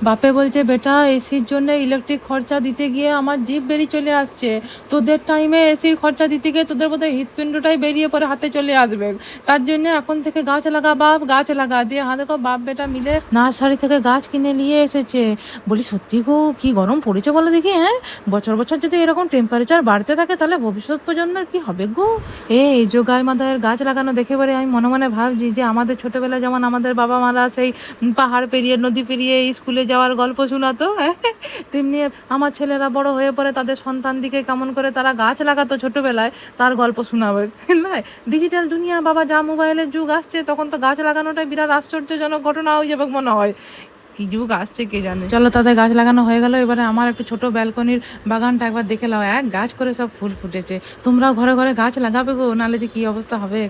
বাপে বলছে, বেটা এসির জন্য ইলেকট্রিক খরচা দিতে গিয়ে আমার জিভ বেরিয়ে চলে আসছে, তোদের টাইমে এসির খরচা দিতে গিয়ে তোদের বোধহয় হৃৎপিণ্ডটাই বেরিয়ে পরে হাতে চলে আসবে, তার জন্য এখন থেকে গাছ লাগা বাপ, গাছ লাগা। দিয়ে হা দেখো বাপ বেটা মিলে নার্সারি থেকে গাছ কিনে নিয়ে এসেছে। বলি সত্যি গো, কি গরম পড়েছে বলো দেখি। হ্যাঁ, বছর বছর যদি এরকম টেম্পারেচার বাড়তে থাকে তাহলে ভবিষ্যৎ প্রজন্মের কি হবে গো। এই যোগাই মাদায়ের গাছ লাগানো দেখে পরে আমি মনে মনে ভাবছি যে আমাদের ছোটবেলায় যেমন আমাদের বাবা মারা সেই পাহাড় পেরিয়ে নদী পেরিয়ে স্কুলে যাওয়ার গল্প শোনাতো, হ্যাঁ, তেমনি আমার ছেলেরা বড় হয়ে পরে তাদের সন্তান দিকে কেমন করে তারা গাছ লাগাতো ছোটবেলায় তার গল্প শোনাবে। না, ডিজিটাল দুনিয়া বাবা, যা মোবাইলের যুগ আসছে তখন তো গাছ লাগানোটাই বিরাট আশ্চর্যজনক ঘটনা হয়ে যাবে মনে হয়। কি যুগ আসছে কে জানে। চলো, তাদের গাছ লাগানো হয়ে গেল, এবারে আমার একটু ছোট ব্যালকনির বাগানটা একবার দেখে নাও, এক গাছ করে সব ফুল ফুটেছে। তোমরাও ঘরে ঘরে গাছ লাগাবে গো, নাহলে যে কি অবস্থা হবে।